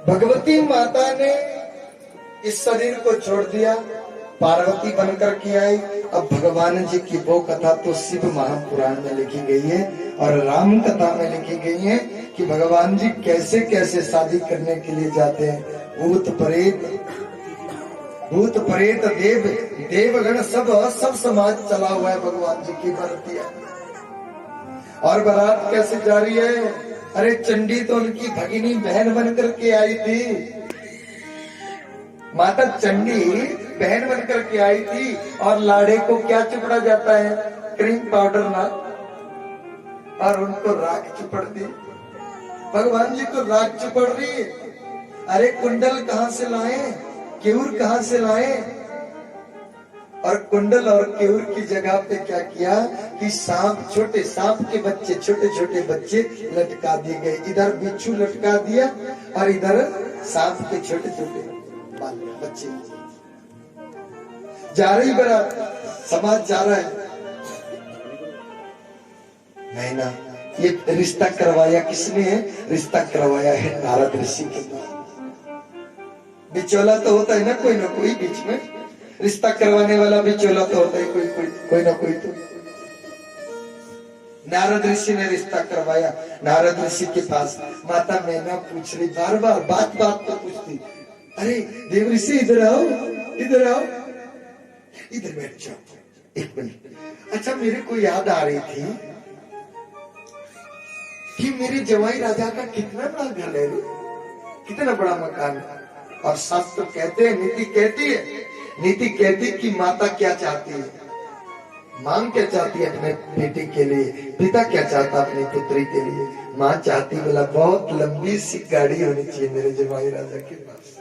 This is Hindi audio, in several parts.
भगवती माता ने इस शरीर को छोड़ दिया, पार्वती बनकर के आई। अब भगवान जी की वो कथा तो शिव महापुराण में लिखी गई है और राम कथा में लिखी गई है कि भगवान जी कैसे कैसे शादी करने के लिए जाते हैं। भूत प्रेत देव देवगण सब समाज चला हुआ है भगवान जी की बरतिया। और बारात कैसे जा रही है? अरे चंडी तो उनकी भगिनी बहन बनकर के आई थी, माता चंडी बहन बनकर के आई थी। और लाड़े को क्या चुपड़ा जाता है? क्रीम पाउडर ना, और उनको राख चुपड़ दी। भगवान जी को राख चुपड़ रही। अरे कुंडल कहां से लाए, केऊर कहां से लाए? और कुंडल और केऊर की जगह पे क्या किया कि सांप, छोटे सांप के बच्चे, छोटे छोटे बच्चे लटका दिए गए। इधर बिच्छू लटका दिया और इधर सांप के छोटे छोटे बच्चे। जा रही बारात, समाज जा रहा है। नहीं ना, ये रिश्ता करवाया किसने है? रिश्ता करवाया है नारद ऋषि के द्वारा। बिचौला तो होता है ना कोई बीच में, रिश्ता करवाने वाला बिचौला तो होता है कोई ना कोई। तो नारद ऋषि ने रिश्ता करवाया। नारद ऋषि के पास माता मैना पूछ रही, बार बार बात तो पूछती। अरे देव ऋषि इधर आओ, इधर आओ, इधर बैठ जाओ एक मिनट। अच्छा मेरे को याद आ रही थी कि मेरे जवाई राजा का कितना बड़ा घर है, कितना बड़ा मकान है। और शास्त्र कहते हैं, नीति कहती कि माता क्या चाहती है, मां क्या चाहती है अपने बेटे के लिए, पिता क्या चाहता अपनी पुत्री के लिए। मां चाहती बोला बहुत लंबी सी गाड़ी होनी चाहिए मेरे जवाई राजा के पास,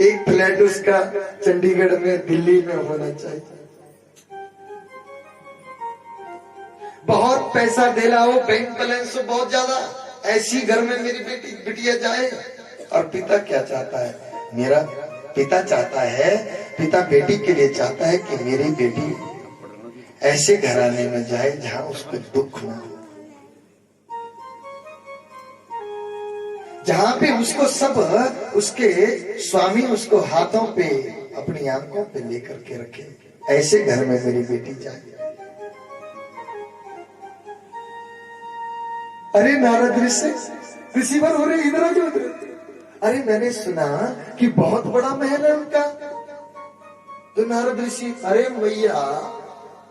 एक फ्लैट उसका चंडीगढ़ में, दिल्ली में होना चाहिए। बहुत पैसा दे लाओ, बैंक बैलेंस हो बहुत ज्यादा, ऐसी घर में मेरी बिटिया जाए। और पिता क्या चाहता है? मेरा पिता चाहता है, पिता बेटी के लिए चाहता है कि मेरी बेटी ऐसे घराने में जाए जहां उसको दुख ना हो, जहां पे उसको सब उसके स्वामी उसको हाथों पे, अपनी आंखों पे लेकर के रखे। ऐसे घर में मेरी बेटी जाए। अरे नारद ऋषिवर हो रहे, इधर आ जाओ इधर। अरे मैंने सुना कि बहुत बड़ा महल है उनका। तो नारद ऋषि, अरे भैया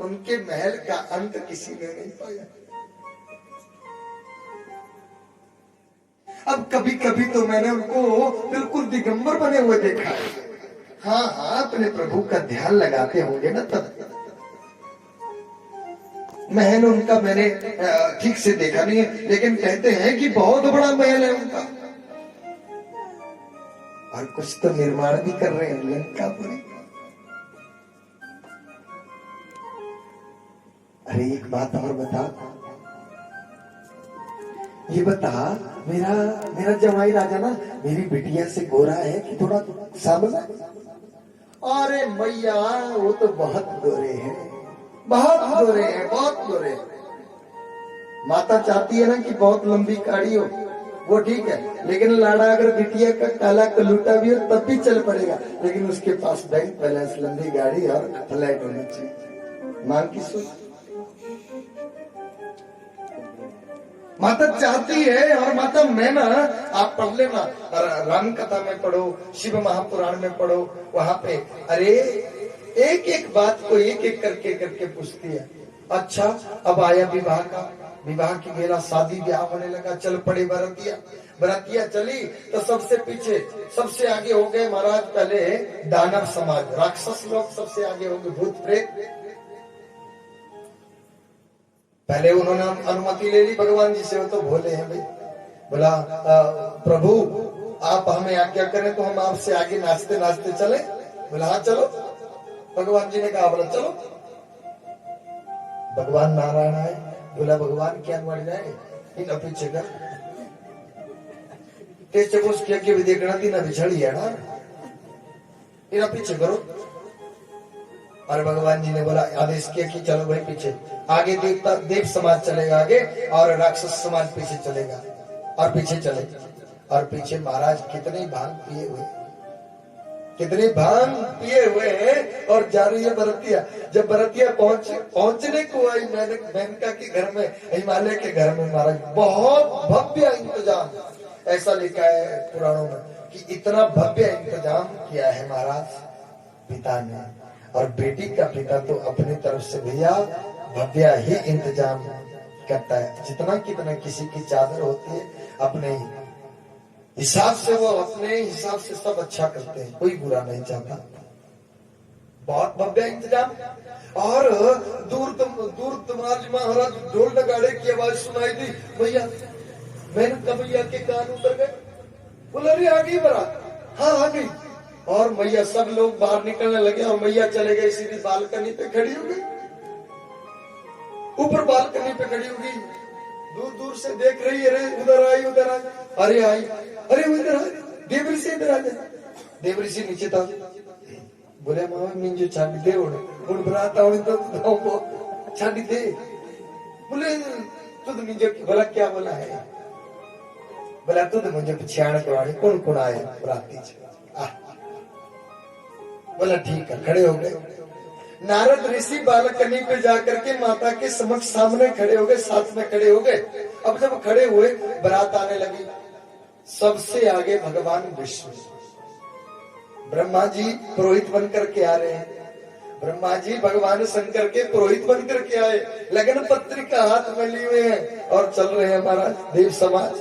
उनके महल का अंत किसी ने नहीं पाया। अब कभी कभी तो मैंने उनको बिल्कुल दिगंबर बने हुए देखा है। हाँ, अपने प्रभु का ध्यान लगाते होंगे ना तब। महल उनका मैंने ठीक से देखा नहीं है, लेकिन कहते हैं कि बहुत बड़ा महल है उनका। और कुछ तो निर्माण भी कर रहे हैं लंका पर। अरे एक बात और बता, ये बता, मेरा जवाई राजा ना मेरी बिटिया से गोरा है कि थोड़ा सांवला? अरे मैया वो तो बहुत गोरे हैं, बहुत गोरे हैं, बहुत गोरे। माता चाहती है ना कि बहुत लंबी गाड़ी हो, वो ठीक है, लेकिन लाड़ा अगर बिटिया का काला कलूटा भी हो तब भी चल पड़ेगा, लेकिन उसके पास बैंक बैलेंस, लंबी गाड़ी और फ्लैट होनी चाहिए। मां की सोच माता चाहती है। और माता मैं ना, आप पढ़ लेना, राम कथा में पढ़ो, शिव महापुराण में पढ़ो, वहां पे अरे एक एक बात को एक एक करके पूछती है। अच्छा अब आया विवाह की बेला, शादी ब्याह होने लगा, चल पड़े बरातिया चली तो सबसे पीछे, सबसे आगे हो गए महाराज पहले दानव समाज, राक्षस लोग सबसे आगे हो गए, भूत प्रेत। पहले उन्होंने अनुमति ले ली भगवान जी से, वो तो भोले हैं भाई। बोला प्रभु आप हमें आज्ञा करें तो हम आपसे आगे नाचते नाचते चले। बोला हाँ चलो। भगवान जी ने कहा, बोला चलो। भगवान नारायण आए, बोला भगवान क्या मर जाए इन पीछे कर क्या देखना थी ना बिछड़ी है ना, इन पीछे करो। और भगवान जी ने बोला, आदेश किया कि चलो भाई पीछे, आगे देवता देव समाज चलेगा आगे और राक्षस समाज पीछे चलेगा, और पीछे चले। और पीछे महाराज कितने भांग पिए हुए, कितने भांग पिए हुए हैं, और जा रही है बरतिया। जब बरतिया पहुंचने को आई मेनका के घर में, हिमालय के घर में, महाराज बहुत भव्य इंतजाम, ऐसा लिखा है पुराणों में कि इतना भव्य इंतजाम किया है महाराज पिता ने। और बेटी का पिता तो अपनी तरफ से भैया भव्य ही इंतजाम करता है, जितना कितना किसी की चादर होती है अपने हिसाब से, वो अपने हिसाब से सब अच्छा करते हैं, कोई बुरा नहीं चाहता। बहुत भव्य इंतजाम। और दूर महाराज ढोल नगाड़े की आवाज सुनाई दी, भैया मैंने कबैया के कान उतर गए, बोला अरे आ गई बारात, हाँ आ गई। और मैया, सब लोग बाहर निकलने लगे और मैया चले गए, सीधी बालकनी पे खड़ी हो गई, ऊपर बालकनी पे खड़ी हो गई, दूर दूर से देख रही है, अरे उधर आई उधर आई, अरे आई, अरे उधर आई, देवरी से इधर आ जाए। देवरी से नीचे था, बोले मामा मिंजो छाड़ी दे, उड़ बराता तो छाड़ी दे, बोले तुद मिंजो, बोला क्या बोला है, बोला तुद मुझे पिछाड़ करवानी, कौन आए बराती, बोला ठीक है, खड़े हो गए। नारद ऋषि बालकनी पे जाकर के माता के समक्ष सामने खड़े हो गए, साथ में खड़े हो गए। अब जब खड़े हुए, बारात आने लगी, सबसे आगे भगवान विष्णु, ब्रह्मा जी पुरोहित बनकर के आ रहे हैं, ब्रह्मा जी भगवान शंकर के पुरोहित बनकर के आए, लगन पत्रिका हाथ में लिए हुए हैं और चल रहे हैं महाराज देव समाज,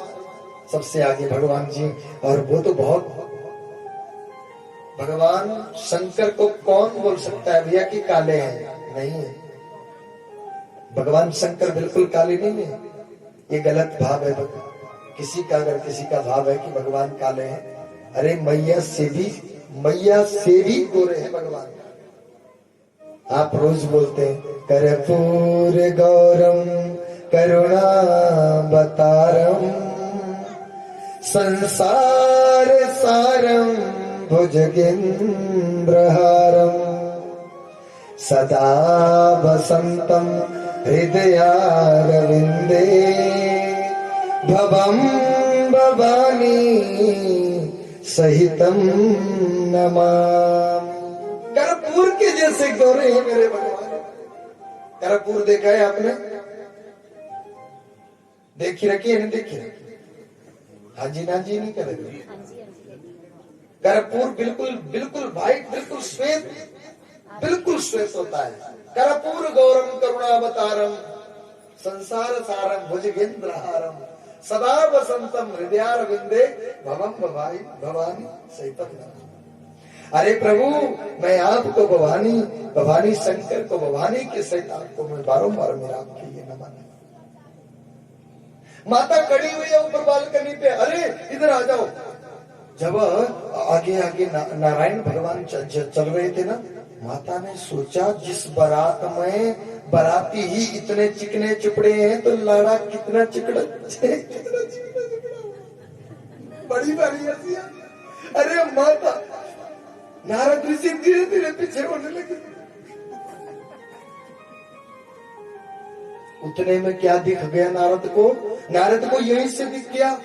सबसे आगे भगवान जी। और वो तो बहुत, भगवान शंकर को कौन बोल सकता है भैया कि काले हैं, नहीं है, भगवान शंकर बिल्कुल काले नहीं है, ये गलत भाव है किसी का। अगर किसी का भाव है कि भगवान काले हैं, अरे मैया से भी गोरे हैं भगवान। आप रोज बोलते हैं कर्पूर गौरम करुणावतारम संसार सारम भुजगेन्द्रहारम सदा वसंतम हृदयारविंदे भवम भवानी सहितम नमामि। कर्पूर के जैसे गोरे हैं मेरे भगवान। कर्पूर देखा है आपने, देखी रखी है, नहीं देखी रखी, हाजी ना जी नहीं करेगा। कर्पूर बिल्कुल बिल्कुल व्हाइट, बिल्कुल श्वेत होता है। कर्पूर गौरम करुणावतारम संसार सारम भुजगेन्द्रहारम सदा वसंतम हृदयारविंदे भवम भवानी सहितम। अरे प्रभु, मैं आपको भवानी शंकर को भवानी के सहित आपको मैं बारंबार मेरा आपके लिए नमन। माता खड़ी हुई है ऊपर बालकनी पे, अरे इधर आ जाओ। जब आगे नारायण भगवान चल रहे थे ना, माता ने सोचा जिस बारात में बाराती ही इतने चिकने चुपड़े हैं तो लाड़ा कितना चिकड़ा, बड़ी बड़ी हंसी। अरे माता, नारद ऋषि धीरे धीरे पीछे होने लगे। उतने में क्या दिख गया नारद को यहीं से दिख गया,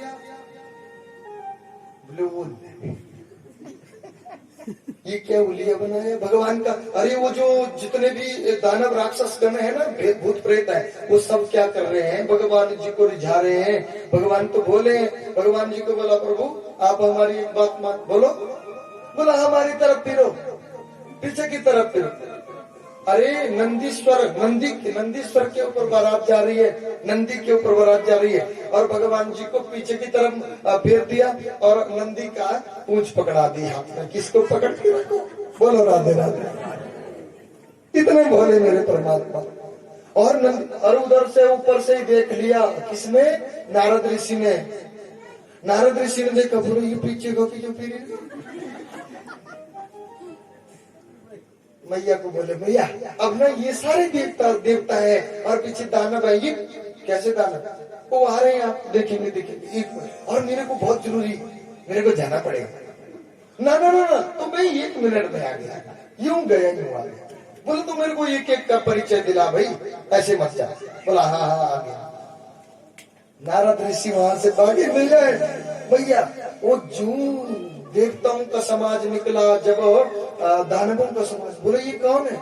ये क्या उलिया बनाया भगवान का। अरे वो जो जितने भी दानव राक्षस गण है ना, भूत प्रेत है, वो सब क्या कर रहे हैं, भगवान जी को रिझा रहे हैं। भगवान तो बोले, भगवान जी को बोला प्रभु आप हमारी एक बात मान, बोला हमारी तरफ फिरो, पीछे की तरफ फिरो। अरे नंदीश्वर के ऊपर बारात जा रही है, नंदी के ऊपर बारात जा रही है, और भगवान जी को पीछे की तरफ फेर दिया और नंदी का पूंछ पकड़ा दी हाथ में। किसको पकड़ के रखो, बोलो राधे राधे। इतने भोले मेरे परमात्मा। और उधर से ऊपर से ही देख लिया, किसने, नारद ऋषि ने। नारद ऋषि ने देखा, बोलो ये पीछे गोपी जो पी रही। मैया को बोले भैया अब ना ये सारे देवता है और पीछे दानव है, ये कैसे दानव, वो आ रहे हैं, आप देखेंगे एक मिनट, और मेरे को बहुत जरूरी, मेरे को जाना पड़ेगा। ना तो मैं 1 मिनट में आ गया, यूं गया यूं आ गया। बोले तो मेरे को एक एक का परिचय दिला भाई, ऐसे मत जा। बोला हाँ हाँ आ गया। नारद ऋषि वहां से भागे, भैया वो जूं देवताओं का समाज निकला, जब दानवों का समाज। बोले ये कौन है?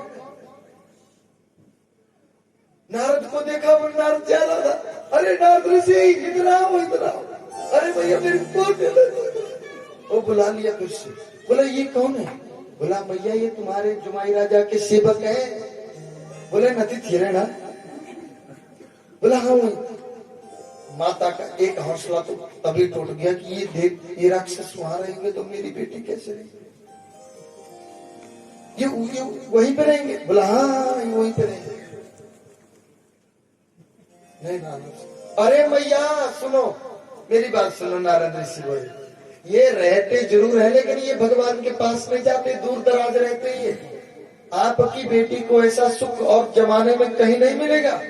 नारद को देखा, वो नारद जा रहा था। अरे नारद ऋषि इधर आओ, इधर आओ। अरे भैया मेरे को वो बुला लिया तुझसे। बोला ये कौन है? बोला भैया ये तुम्हारे जुमाई राजा के सेवक है। बोले नती थिरे ना? बोला हाँ। माता का एक हौसला तो तभी टूट गया कि ये देख ये राक्षस वहां रहेंगे तो मेरी बेटी कैसे रहेगी? ये वहीं पे रहेंगे? बोला हाँ ये वहीं पे रहेंगे। नहीं नारद, अरे मैया सुनो मेरी बात सुनो। नारद ऋषि बोले ये रहते जरूर है लेकिन ये भगवान के पास नहीं जाते, दूर दराज रहते ही। आपकी बेटी को ऐसा सुख और जमाने में कहीं नहीं मिलेगा।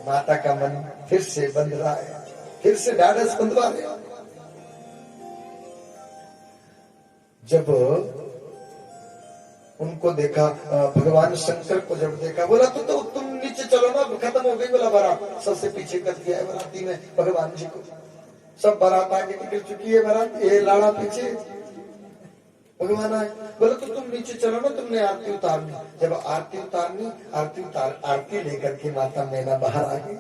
माता का मन फिर से बंध रहा है, फिर से ढाढ़स बंधवा रहे। जब उनको देखा, भगवान शंकर को जब देखा, बोला तो तुम नीचे चलो ना, खत्म हो गई। बोला बारात सबसे पीछे कर दिया है बाराती में भगवान जी को। सब बारात आगे निकल चुकी है, बारात ये लाड़ा पीछे, भगवान आए। बोले तो तुम नीचे चलो ना, तुमने आरती उतारनी। जब आरती उतारनी, आरती लेकर के माता मैना बाहर आ गई।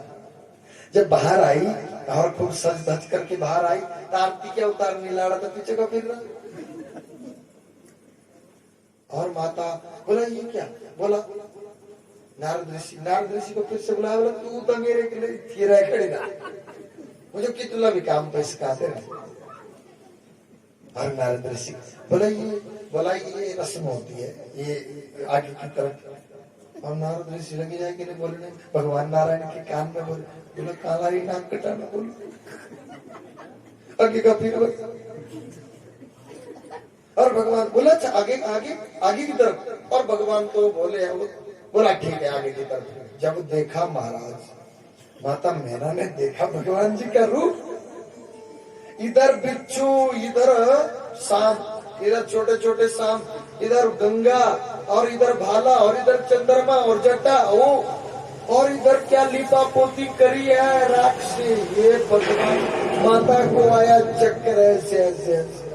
जब बाहर आई और खूब सज धज करके बाहर आई तो आरती क्या उतारनी, लाड़ा तो पीछे का फिर रहा। और माता बोला ये क्या? बोला नारद ऋषि को फिर से बुलाया। बोला तू तो मेरे के लिए थिरा खड़ी ना, मुझे कितना भी काम पे सिखाते रहे। और नारद ऋषि बोला ये रस्म होती है, ये आगे की तरफ। और नारद ऋषि लगे जाए कि नहीं बोलने, भगवान नारायण के कान में बोले। बोला काला ही नाक कटाना, बोले आगे का फिर। और भगवान बोला अच्छा आगे की तरफ। और भगवान तो बोले, बोला ठीक है आगे की तरफ। जब देखा महाराज, माता मैना ने देखा भगवान जी का रूप। इधर बिच्छू, इधर सांप, इधर छोटे छोटे सांप, इधर गंगा, और इधर भाला, और इधर चंद्रमा और जटा, और इधर क्या लिपा पोती करी है राक्षसी। ये भगवान माता को आया चक्कर ऐसे ऐसे ऐसे।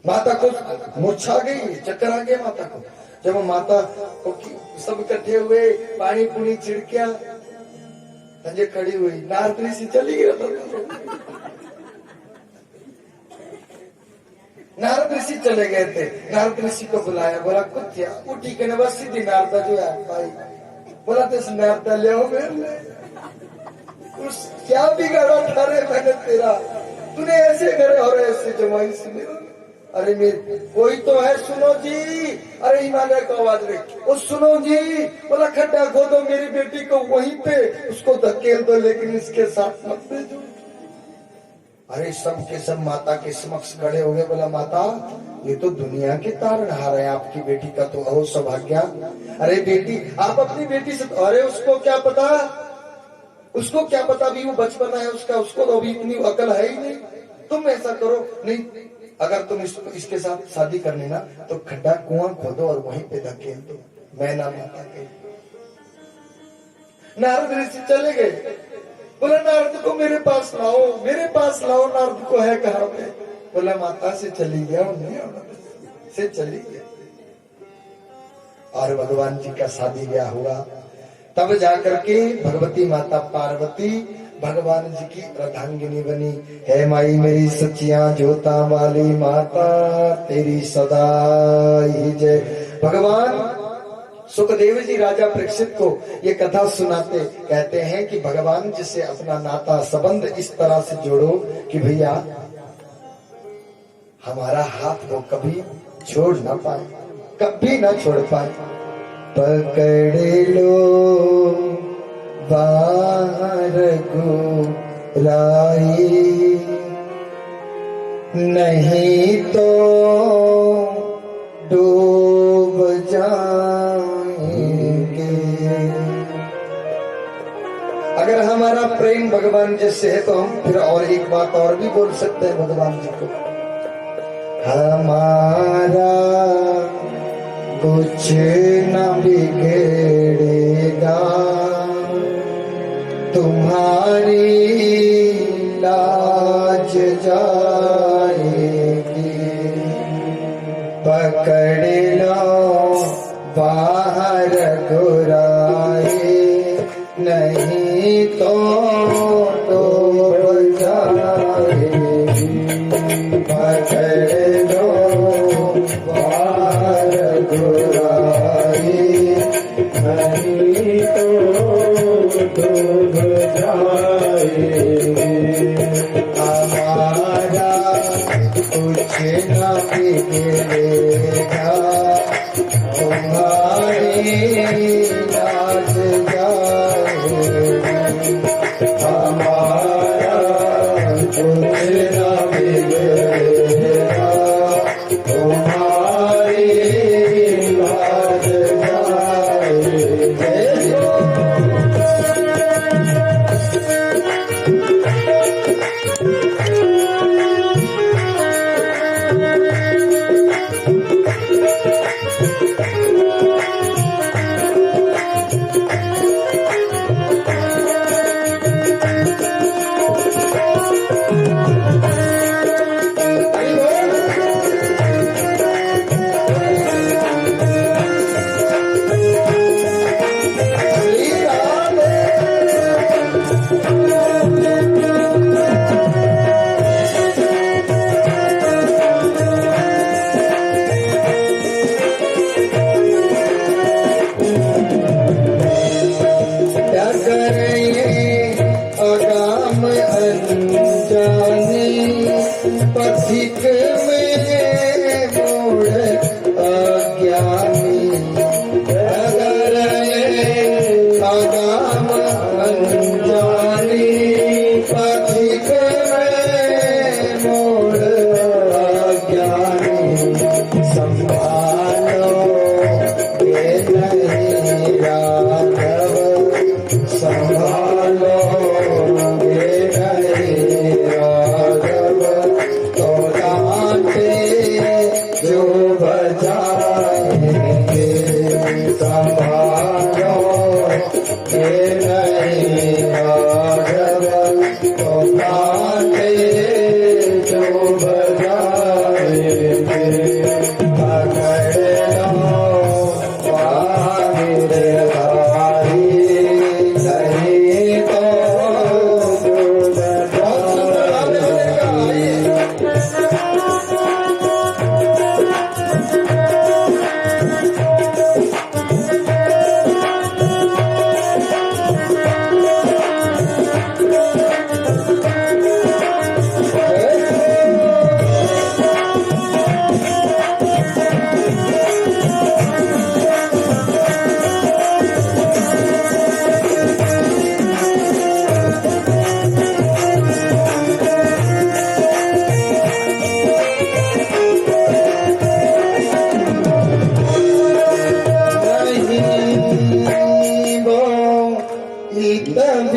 माता को मूर्छा गई, चक्कर आ गया माता को। जब माता को सब इकट्ठे हुए, पानी पुनी छिड़किया, संजय खड़ी हुई। नारद ऋषि चली गई। नारद ऋषि चले गए थे। नारद ऋषि को बुलाया, बोला कुछ उठी के बस सीधी नारदा जो है भाई। बोला तो नारदा ले आओ मेरे, उस क्या बिगाड़ा था रे मैंने तेरा, तूने ऐसे करे और ऐसे जमाई से मेरा। अरे मेरे कोई तो है, सुनो जी। अरे हिमालय को आवाज रही, ओ सुनो जी। बोला खड्डा खोदो मेरी बेटी को वहीं पे, उसको धकेल दो लेकिन इसके साथ मत भेजो। अरे सब के सब माता के समक्ष खड़े हो गए। बोला माता ये तो दुनिया के तारणहार है, आपकी बेटी का तो अहो सौभाग्य। अरे बेटी आप अपनी बेटी से, अरे उसको क्या पता भी वो बचपना है उसका, उसको तो अभी इतनी अकल है ही नहीं। तुम ऐसा करो, नहीं अगर तुम इसके साथ शादी करनी ना तो खड्डा कुआं खोदो और वहीं पे धकेल दो। मैना माता कही। नारद ऋषि चले गए। बोला नारद को मेरे पास लाओ। नारद को है कहाँ पे? बोला माता से चली गया, से चली गया। और भगवान जी का शादी ब्याह हुआ। तब जाकर के भगवती माता पार्वती भगवान जी की अर्धांगिनी बनी। है माई मेरी सच्चियां जोता वाली माता, तेरी सदा ही जय। भगवान सुखदेव जी राजा परीक्षित को ये कथा सुनाते, कहते हैं कि भगवान जी से अपना नाता संबंध इस तरह से जोड़ो कि भैया हमारा हाथ वो कभी छोड़ ना पाए, कभी ना छोड़ पाए। पकड़ लो बार राई, नहीं तो डूब जाएंगे। अगर हमारा प्रेम भगवान जी से है तो हम फिर और एक बात और भी बोल सकते हैं भगवान जी को। हमारा कुछ न बिगड़ेगा, तुम्हारी लाज जाएगी। पकड़ लो बाहर घुराए, नहीं तो डूब जाएगी। पकड़ लो बाहर घुराए, नहीं तो डूब जाएगी। हमारा कुछ न बिगड़ेगा, तुम्हारी लाज जाएगी। हमारा कुछ न बिगड़ेगा, तुम्हारी लाज जाएगी। पथिक में मोड़ अज्ञानी, अगर आगाम अनजानी। पथिक में मोड़ अज्ञानी, संभालो ये नहीं राघव, संभालो ये नहीं राघव। तो डांटे जो बजाएंगे, संभालो ये नहीं राघव। तो डांटे जो बजाएंगे, पकड़ लो बाहिर भाई, नहीं तो डूब जाएंगे।